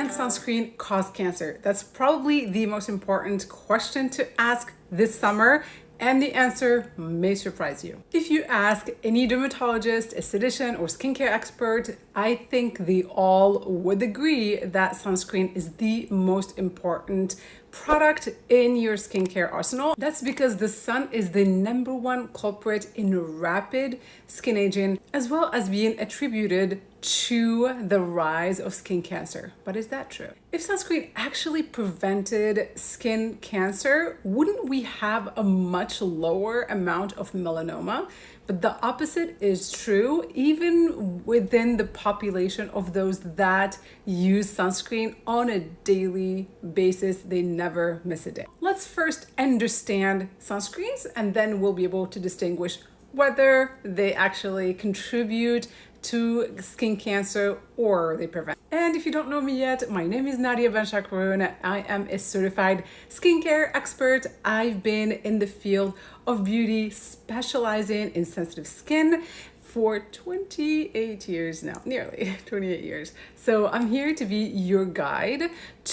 and sunscreen cause cancer? That's probably the most important question to ask this summer, and the answer may surprise you. If you ask any dermatologist, esthetician, or skincare expert, I think they all would agree that sunscreen is the most important product in your skincare arsenal. That's because the sun is the #1 culprit in rapid skin aging, as well as being attributed to the rise of skin cancer. But is that true? If sunscreen actually prevented skin cancer, wouldn't we have a much lower amount of melanoma? But the opposite is true. Even within the population of those that use sunscreen on a daily basis, they never miss a day. Let's first understand sunscreens, and then we'll be able to distinguish whether they actually contribute to skin cancer or they prevent. And if you don't know me yet, my name is Nadia. I am a certified skincare expert. I've been in the field of beauty, specializing in sensitive skin for 28 years now, nearly 28 years. So I'm here to be your guide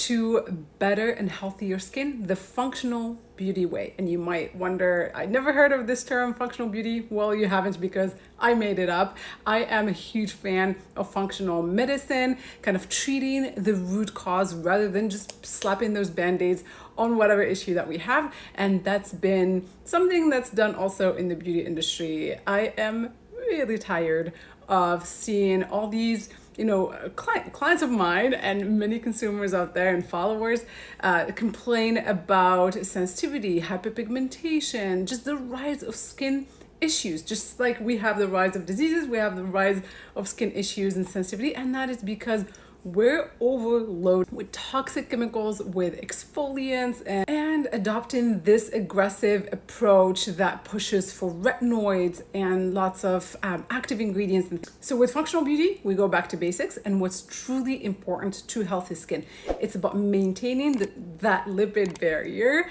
to better and healthier skin, the functional beauty way. And you might wonder, I never heard of this term, functional beauty. Well, you haven't, because I made it up. I am a huge fan of functional medicine, kind of treating the root cause rather than just slapping those band-aids on whatever issue that we have. And that's been something that's done also in the beauty industry. I am really tired of seeing all these clients of mine and many consumers out there and followers complain about sensitivity, hyperpigmentation, just the rise of skin issues. Just like we have the rise of diseases, we have the rise of skin issues and sensitivity, and that is because we're overloaded with toxic chemicals, with exfoliants, and adopting this aggressive approach that pushes for retinoids and lots of active ingredients. So with functional beauty, we go back to basics and what's truly important to healthy skin. It's about maintaining that lipid barrier,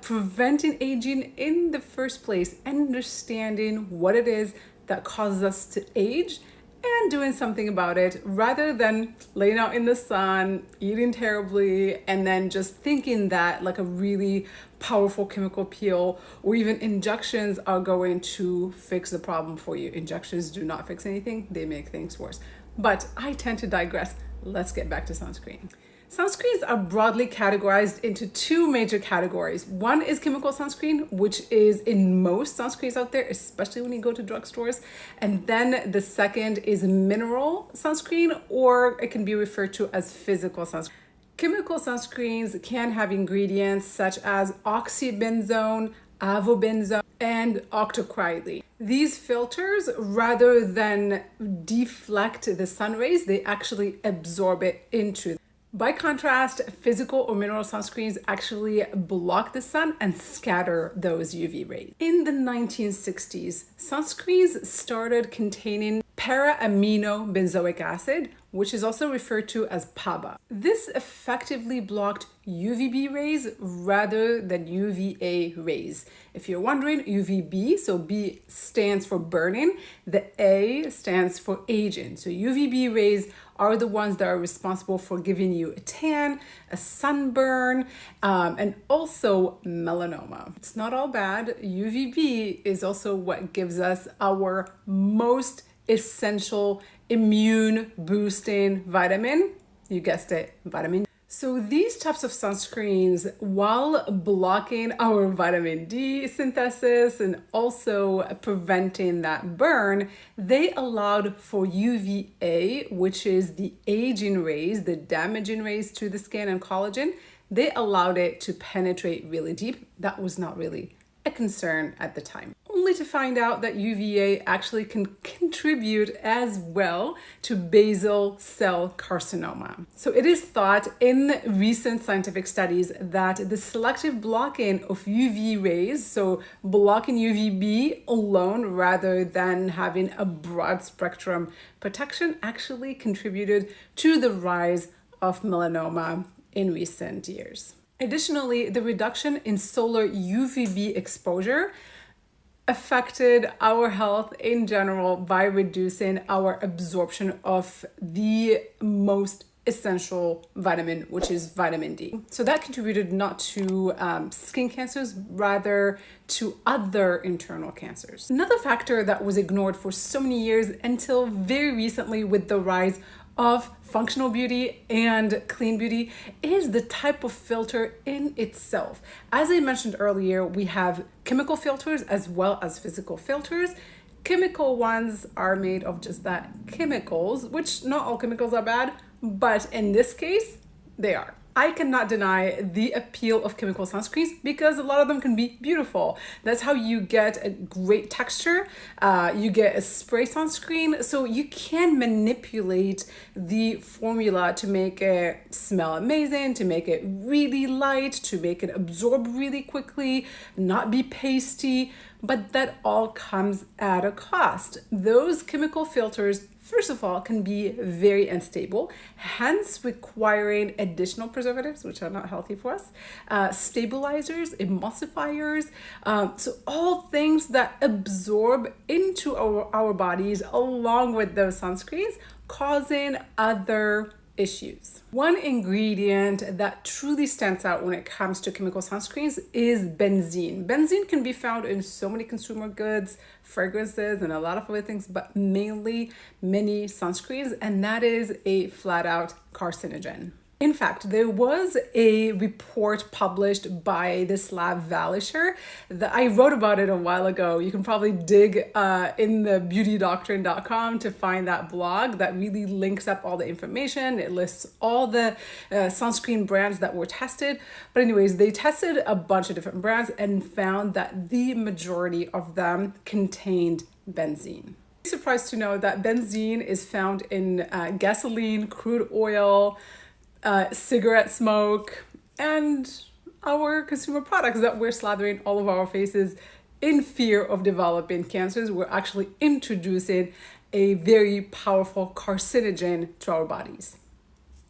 preventing aging in the first place, and understanding what it is that causes us to age, and doing something about it, rather than laying out in the sun, eating terribly, and then just thinking that like a really powerful chemical peel or even injections are going to fix the problem for you. Injections do not fix anything, they make things worse. But I tend to digress. Let's get back to sunscreen. Sunscreens are broadly categorized into two major categories. One is chemical sunscreen, which is in most sunscreens out there, especially when you go to drugstores. And then the second is mineral sunscreen, or it can be referred to as physical sunscreen. Chemical sunscreens can have ingredients such as oxybenzone, avobenzone, and octocrylene. These filters, rather than deflect the sun rays, they actually absorb it into them. By contrast, physical or mineral sunscreens actually block the sun and scatter those UV rays. In the 1960s, sunscreens started containing para-amino benzoic acid, which is also referred to as PABA. This effectively blocked UVB rays rather than UVA rays. If you're wondering, UVB, so B stands for burning, the A stands for aging. So UVB rays are the ones that are responsible for giving you a tan, a sunburn, and also melanoma. It's not all bad. UVB is also what gives us our most essential immune boosting vitamin. You guessed it, vitamin D. So these types of sunscreens, while blocking our vitamin D synthesis and also preventing that burn, they allowed for UVA, which is the aging rays, the damaging rays to the skin and collagen. They allowed it to penetrate really deep. That was not really a concern at the time, only to find out that UVA actually can contribute as well to basal cell carcinoma. So it is thought in recent scientific studies that the selective blocking of UV rays, so blocking UVB alone rather than having a broad spectrum protection, actually contributed to the rise of melanoma in recent years. Additionally, the reduction in solar UVB exposure affected our health in general by reducing our absorption of the most essential vitamin, which is vitamin D. So that contributed not to skin cancers, rather to other internal cancers. Another factor that was ignored for so many years until very recently with the rise of functional beauty and clean beauty is the type of filter in itself. As I mentioned earlier, we have chemical filters as well as physical filters. Chemical ones are made of just that, chemicals, which not all chemicals are bad, but in this case, they are. I cannot deny the appeal of chemical sunscreens because a lot of them can be beautiful. That's how you get a great texture. You get a spray sunscreen, so you can manipulate the formula to make it smell amazing, to make it really light, to make it absorb really quickly, not be pasty, but that all comes at a cost. Those chemical filters, first of all, can be very unstable, hence requiring additional preservatives, which are not healthy for us, stabilizers, emulsifiers, so all things that absorb into our bodies along with those sunscreens, causing other issues. One ingredient that truly stands out when it comes to chemical sunscreens is benzene. Benzene can be found in so many consumer goods, fragrances, and a lot of other things, but mainly many sunscreens, and that is a flat out carcinogen. In fact, there was a report published by this lab, Valisher, that I wrote about it a while ago. You can probably dig in the beautydoctrine.com to find that blog that really links up all the information. It lists all the sunscreen brands that were tested. But anyways, they tested a bunch of different brands and found that the majority of them contained benzene. I'm surprised to know that benzene is found in gasoline, crude oil, cigarette smoke, and our consumer products that we're slathering all of our faces in fear of developing cancers. We're actually introducing a very powerful carcinogen to our bodies.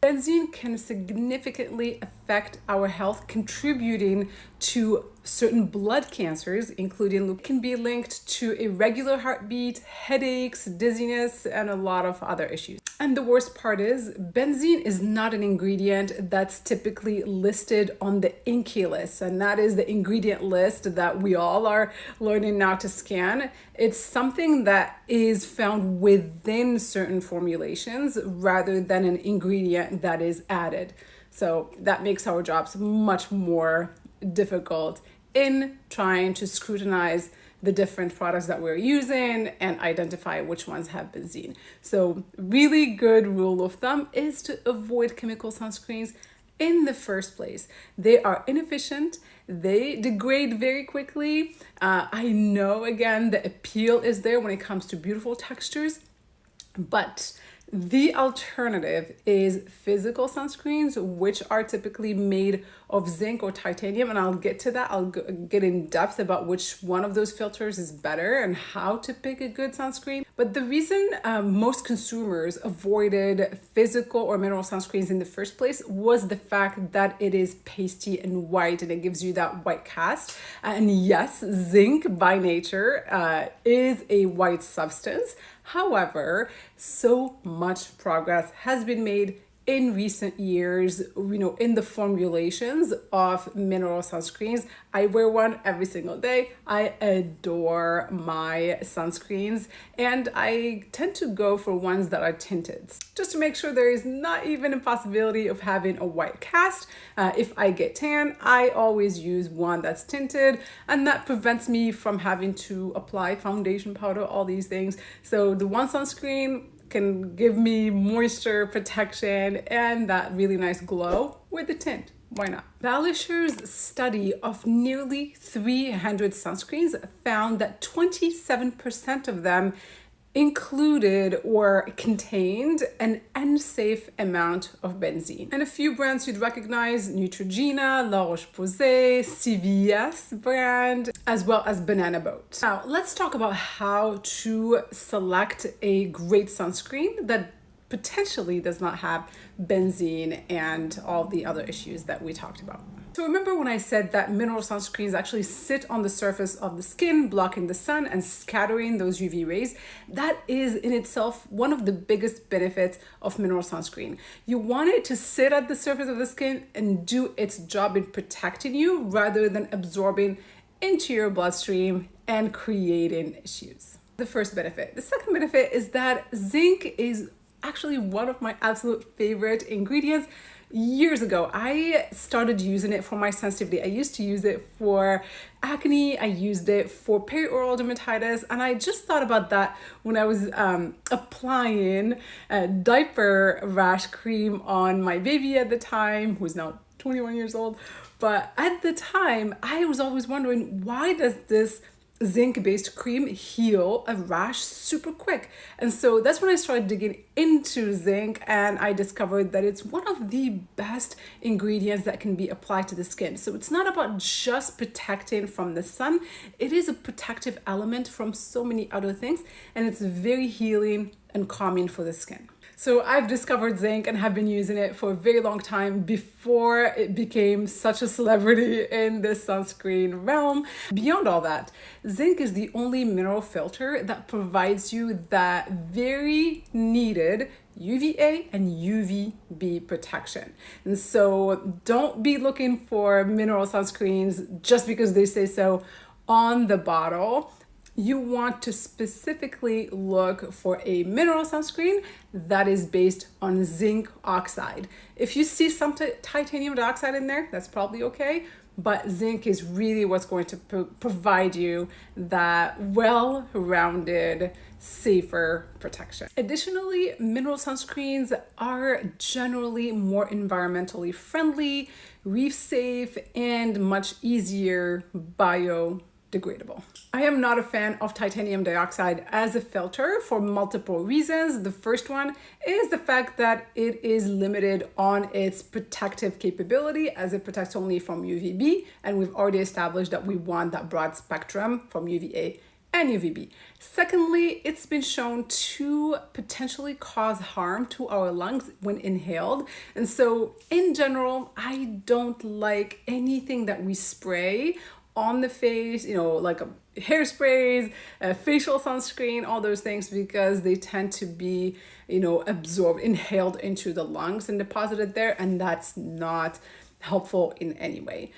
Benzene can significantly affect our health, contributing to certain blood cancers, including can be linked to irregular heartbeat, headaches, dizziness, and a lot of other issues. And the worst part is benzene is not an ingredient that's typically listed on the INCI list, and that is the ingredient list that we all are learning now to scan. It's something that is found within certain formulations rather than an ingredient that is added. So that makes our jobs much more difficult in trying to scrutinize the different products that we're using and identify which ones have benzene. So really good rule of thumb is to avoid chemical sunscreens in the first place. They are inefficient, they degrade very quickly. I know, again, the appeal is there when it comes to beautiful textures, but the alternative is physical sunscreens, which are typically made of zinc or titanium, and I'll get to that. I'll get in depth about which one of those filters is better and how to pick a good sunscreen. But the reason most consumers avoided physical or mineral sunscreens in the first place was the fact that it is pasty and white, and it gives you that white cast. And yes, zinc by nature is a white substance. However, so much progress has been made in recent years, in the formulations of mineral sunscreens. I wear one every single day. I adore my sunscreens, and I tend to go for ones that are tinted, just to make sure there is not even a possibility of having a white cast. If I get tan, I always use one that's tinted, and that prevents me from having to apply foundation powder, all these things. So the one sunscreen can give me moisture protection and that really nice glow with the tint. Why not? Valisher's study of nearly 300 sunscreens found that 27% of them included or contained an unsafe amount of benzene. And a few brands you'd recognize: Neutrogena, La Roche-Posay, CVS brand, as well as Banana Boat. Now, let's talk about how to select a great sunscreen that potentially does not have benzene and all the other issues that we talked about. So remember when I said that mineral sunscreens actually sit on the surface of the skin, blocking the sun and scattering those UV rays? That is in itself one of the biggest benefits of mineral sunscreen. You want it to sit at the surface of the skin and do its job in protecting you rather than absorbing into your bloodstream and creating issues. The first benefit. The second benefit is that zinc is actually one of my absolute favorite ingredients. Years ago, I started using it for my sensitivity. I used to use it for acne. I used it for perioral dermatitis. And I just thought about that when I was applying a diaper rash cream on my baby at the time, who's now 21 years old. But at the time, I was always wondering, why does this zinc-based cream heal a rash super quick? And so that's when I started digging into zinc, and I discovered that it's one of the best ingredients that can be applied to the skin. So it's not about just protecting from the sun. It is a protective element from so many other things, and it's very healing and calming for the skin. So I've discovered zinc and have been using it for a very long time before it became such a celebrity in the sunscreen realm. Beyond all that, zinc is the only mineral filter that provides you that very needed UVA and UVB protection. And so don't be looking for mineral sunscreens just because they say so on the bottle. You want to specifically look for a mineral sunscreen that is based on zinc oxide. If you see some titanium dioxide in there, that's probably okay, but zinc is really what's going to provide you that well-rounded, safer protection. Additionally, mineral sunscreens are generally more environmentally friendly, reef safe, and much easier biodegradable. I am not a fan of titanium dioxide as a filter for multiple reasons. The first one is the fact that it is limited on its protective capability, as it protects only from UVB, and we've already established that we want that broad spectrum from UVA and UVB. Secondly, it's been shown to potentially cause harm to our lungs when inhaled. And so in general, I don't like anything that we spray on the face, like hairsprays, facial sunscreen, all those things, because they tend to be, absorbed, inhaled into the lungs and deposited there, and that's not helpful in any way.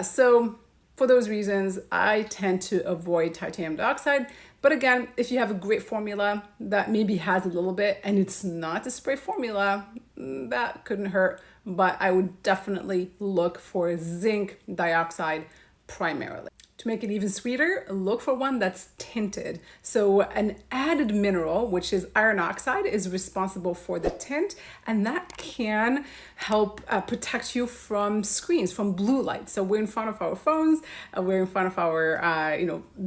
So for those reasons, I tend to avoid titanium dioxide. But again, if you have a great formula that maybe has a little bit and it's not a spray formula, that couldn't hurt. But I would definitely look for zinc dioxide primarily. To make it even sweeter, look for one that's tinted. So an added mineral, which is iron oxide, is responsible for the tint, and that can help protect you from screens, from blue light. So we're in front of our phones, we're in front of our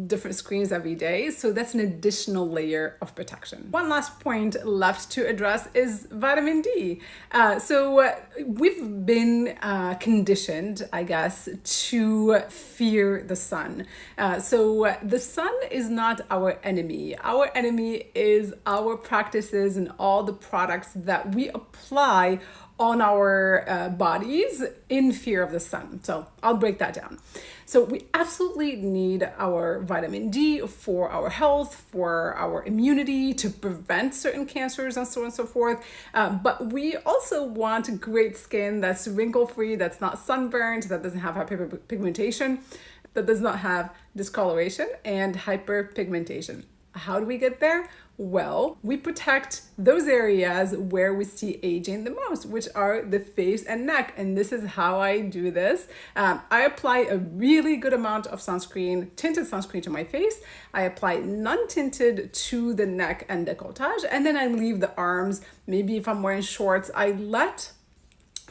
different screens every day. So that's an additional layer of protection. One last point left to address is vitamin D. So we've been conditioned, I guess, to fear the sun. So the sun is not our enemy. Our enemy is our practices and all the products that we apply on our bodies in fear of the sun. So I'll break that down. So we absolutely need our vitamin D for our health, for our immunity, to prevent certain cancers and so on and so forth. But we also want great skin that's wrinkle-free, that's not sunburned, that doesn't have hyperpigmentation, that does not have discoloration and hyperpigmentation. How do we get there? Well, we protect those areas where we see aging the most, which are the face and neck. And this is how I do this. I apply a really good amount of sunscreen, tinted sunscreen to my face. I apply non-tinted to the neck and décolletage. And then I leave the arms. Maybe if I'm wearing shorts, I let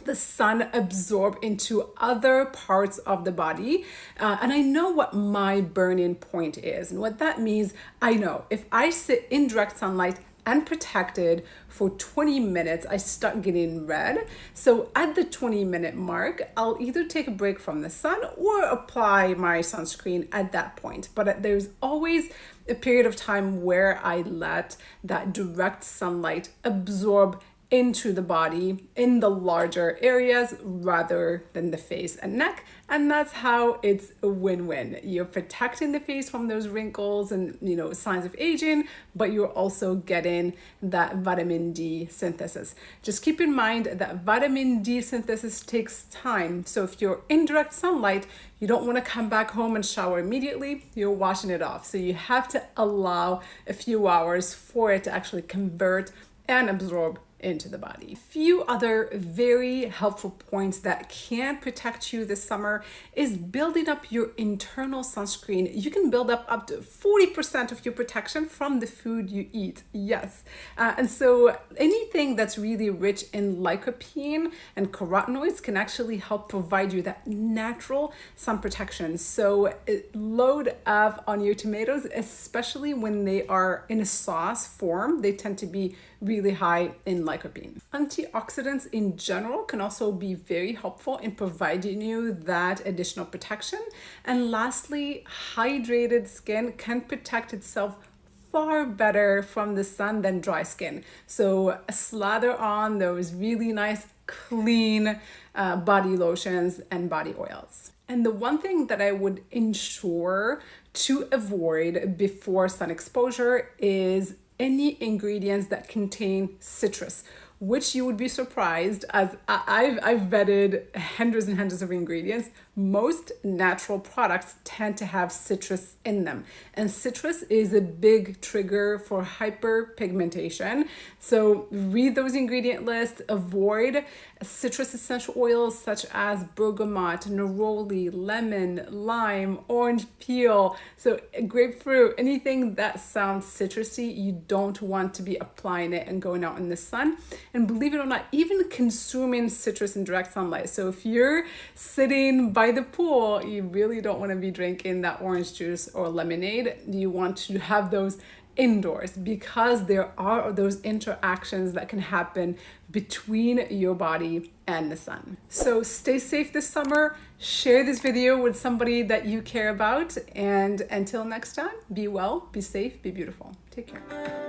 the sun absorb into other parts of the body. And I know what my burn-in point is. And what that means, I know if I sit in direct sunlight and protected for 20 minutes, I start getting red. So at the 20-minute mark, I'll either take a break from the sun or apply my sunscreen at that point. But there's always a period of time where I let that direct sunlight absorb into the body in the larger areas rather than the face and neck. And that's how it's a win-win. You're protecting the face from those wrinkles and, you know, signs of aging, but you're also getting that vitamin D synthesis. Just keep in mind that vitamin D synthesis takes time. So if you're in direct sunlight, you don't want to come back home and shower immediately. You're washing it off. So you have to allow a few hours for it to actually convert and absorb into the body. A few other very helpful points that can protect you this summer is building up your internal sunscreen. You can build up to 40% of your protection from the food you eat. Yes. And so anything that's really rich in lycopene and carotenoids can actually help provide you that natural sun protection. So load up on your tomatoes, especially when they are in a sauce form. They tend to be really high in lycopene. Antioxidants in general can also be very helpful in providing you that additional protection. And lastly, hydrated skin can protect itself far better from the sun than dry skin. So slather on those really nice, clean body lotions and body oils. And the one thing that I would ensure to avoid before sun exposure is any ingredients that contain citrus, which you would be surprised, as I've vetted hundreds and hundreds of ingredients. Most natural products tend to have citrus in them, and citrus is a big trigger for hyperpigmentation. So read those ingredient lists, avoid citrus essential oils such as bergamot, neroli, lemon, lime, orange peel, so grapefruit, anything that sounds citrusy, you don't want to be applying it and going out in the sun. And believe it or not, even consuming citrus in direct sunlight. So if you're sitting by the pool, you really don't want to be drinking that orange juice or lemonade. You want to have those indoors, because there are those interactions that can happen between your body and the sun. So stay safe this summer. Share this video with somebody that you care about. And until next time, be well, be safe, be beautiful. Take care.